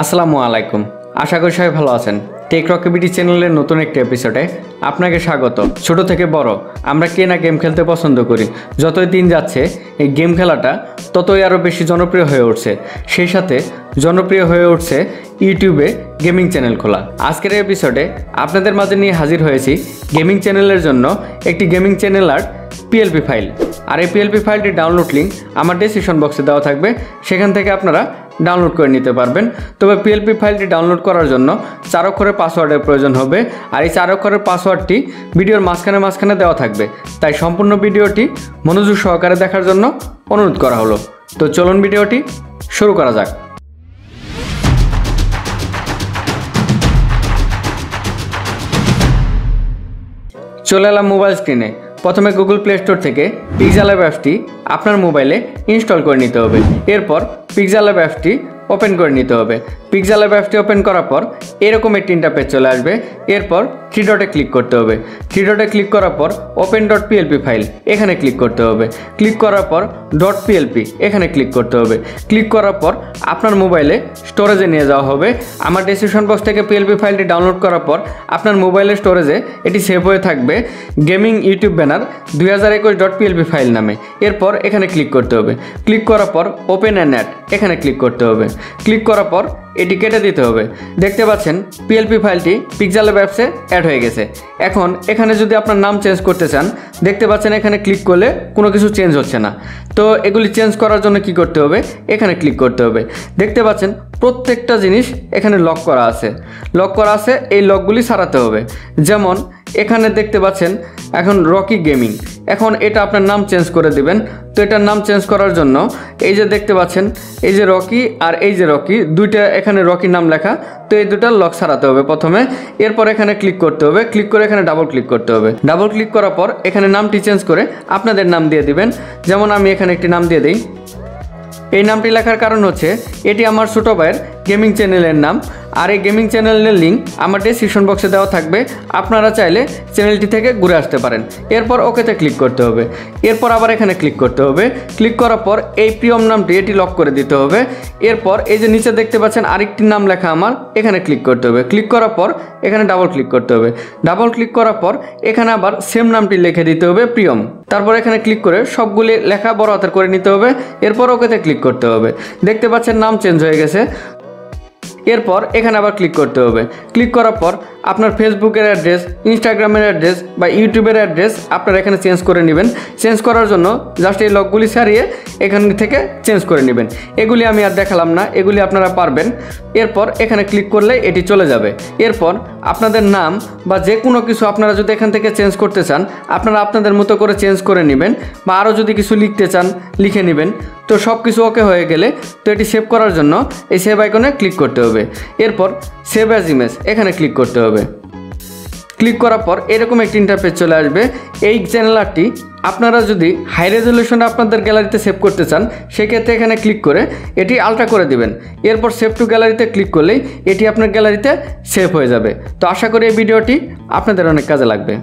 আসসালামু আলাইকুম। আশা করি সবাই ভালো আছেন। টেক রকেবিডি চ্যানেলের নতুন একটি এপিসোডে আপনাকে স্বাগত। ছোট থেকে বড় আমরা কে না গেম খেলতে পছন্দ করি। যতই দিন যাচ্ছে এই গেম খেলাটা ততই আরও বেশি জনপ্রিয় হয়ে উঠছে। সেই সাথে জনপ্রিয় হয়ে উঠছে ইউটিউবে গেমিং চ্যানেল খোলা। আজকের এপিসোডে আপনাদের মাঝে নিয়ে হাজির হয়েছি গেমিং চ্যানেলের জন্য একটি গেমিং চ্যানেল আর PLP ফাইল। আর এই PLP ফাইলটির ডাউনলোড লিঙ্ক আমার ডেসক্রিপশন বক্সে দেওয়া থাকবে, সেখান থেকে আপনারা ডাউনলোড করে নিতে পারবেন। তবে PLP ফাইলটি ডাউনলোড করার জন্য 4 অক্ষরের পাসওয়ার্ডের প্রয়োজন হবে। আর এই 4 অক্ষরের পাসওয়ার্ডটি ভিডিওর মাঝখানে দেওয়া থাকবে। তাই সম্পূর্ণ ভিডিওটি মনোযোগ সহকারে দেখার জন্য অনুরোধ করা হলো। তো চলুন ভিডিওটি শুরু করা যাক। চলে এলাম মোবাইল স্ক্রিনে। প্রথমে গুগল প্লে স্টোর থেকে pixellab অ্যাপটি আপনার মোবাইলে ইনস্টল করে নিতে হবে। এরপর pixellab অ্যাপটি ওপেন করে নিতে হবে। pixellab অ্যাপটি ওপেন করার পর এরকম একটি ইন্টারফেস চলে আসবে। এরপর 3 ডটে ক্লিক করতে হবে। 3 ডটে ক্লিক করার পর open.plp ফাইল এখানে ক্লিক করতে হবে। ক্লিক করার পর .plp এখানে ক্লিক করতে হবে। ক্লিক করার পর আপনার মোবাইলে স্টোরেজে নিয়ে যাওয়া হবে। আমার ডেসক্রিপশন বক্স থেকে PLP ফাইলটি ডাউনলোড করার পর আপনার মোবাইলের স্টোরেজে এটি সেভ হয়ে থাকবে gaming YouTube banner 2021.plp file নামে। এরপর এখানে ক্লিক করতে হবে। ক্লিক করার পর ওপেন অ্যান্ড অ্যাড এখানে ক্লিক করতে হবে। ক্লিক করার পর এটি কেটে দিতে হবে। দেখতে পাচ্ছেন PLP ফাইলটি pixellab অ্যাপসে অ্যাড হয়ে গেছে। এখন এখানে যদি আপনার নাম চেঞ্জ করতে চান, দেখতে পাচ্ছেন এখানে ক্লিক করলে কোনো কিছু চেঞ্জ হচ্ছে না। তো এগুলি চেঞ্জ করার জন্য কি করতে হবে, এখানে ক্লিক করতে হবে। দেখতে পাচ্ছেন প্রত্যেকটা জিনিস এখানে লক করা আছে। এই লকগুলি সারাতে হবে। যেমন এখানে দেখতে পাচ্ছেন এখন রকি গেমিং, এখন এটা আপনার নাম চেঞ্জ করে দিবেন। তো এটার নাম চেঞ্জ করার জন্য এই যে দেখতে পাচ্ছেন এই যে রকি আর এই যে রকি, দুইটা এখানে রকি নাম লেখা। তো এই দুটার লক সারাতে হবে প্রথমে। এরপর এখানে ক্লিক করতে হবে। ক্লিক করে এখানে ডাবল ক্লিক করতে হবে। ডাবল ক্লিক করার পর এখানে নামটি চেঞ্জ করে আপনাদের নাম দিয়ে দিবেন। যেমন আমি এখানে একটি নাম দিয়ে দিই। এই নামটি লেখার কারণ হচ্ছে এটি আমার ছোটো ভাইয়ের গেমিং চ্যানেলের নাম। আর এই গেমিং চ্যানেলের লিঙ্ক আমার ডেসক্রিপশন বক্সে দেওয়া থাকবে, আপনারা চাইলে চ্যানেলটি থেকে ঘুরে আসতে পারেন। এরপর ওকেতে ক্লিক করতে হবে। এরপর আবার এখানে ক্লিক করতে হবে। ক্লিক করার পর এই প্রিয়ম নামটি এটি লক করে দিতে হবে। এরপর এই যে নিচে দেখতে পাচ্ছেন আরেকটি নাম লেখা আমার, এখানে ক্লিক করতে হবে। ক্লিক করার পর এখানে ডাবল ক্লিক করতে হবে। ডাবল ক্লিক করার পর এখানে আবার সেম নামটি লিখে দিতে হবে প্রিয়ম। তারপর এখানে ক্লিক করে সবগুলি লেখা বড় হাতের করে নিতে হবে। এরপর ওকেতে ক্লিক করতে হবে। দেখতে পাচ্ছেন নাম চেঞ্জ হয়ে গেছে। এরপর এখানে আবার ক্লিক করতে হবে। ক্লিক করার পর আপনার ফেসবুকের অ্যাড্রেস, ইনস্টাগ্রামের অ্যাড্রেস বা ইউটিউবের অ্যাড্রেস আপনারা এখানে চেঞ্জ করে নেবেন। চেঞ্জ করার জন্য জাস্ট এই লকগুলি সারিয়ে এখান থেকে চেঞ্জ করে নেবেন। এগুলি আমি আর দেখালাম না, এগুলি আপনারা পারবেন। এরপর এখানে ক্লিক করলে এটি চলে যাবে। এরপর আপনাদের নাম বা যে কোনো কিছু আপনারা যদি এখান থেকে চেঞ্জ করতে চান, আপনারা আপনাদের মতো করে চেঞ্জ করে নেবেন। বা আরও যদি কিছু লিখতে চান লিখে নেবেন। তো সব কিছু ওকে হয়ে গেলে তো এটি সেভ করার জন্য এই সেভ আইকনে ক্লিক করতে হবে। এরপর সেভ অ্যাজ ইমেজ এখানে ক্লিক করতে হবে। ক্লিক করার পর এরকম একটি ইন্টারফেস চলে আসবে। এই চ্যানেলটি আপনারা যদি হাই রেজলিউশনে আপনাদের গ্যালারিতে সেভ করতে চান, সেক্ষেত্রে এখানে ক্লিক করে এটি আলট্রা করে দিবেন। এরপর সেভ টু গ্যালারিতে ক্লিক করলেই এটি আপনার গ্যালারিতে সেভ হয়ে যাবে। তো আশা করি এই ভিডিওটি আপনাদের অনেক কাজে লাগবে।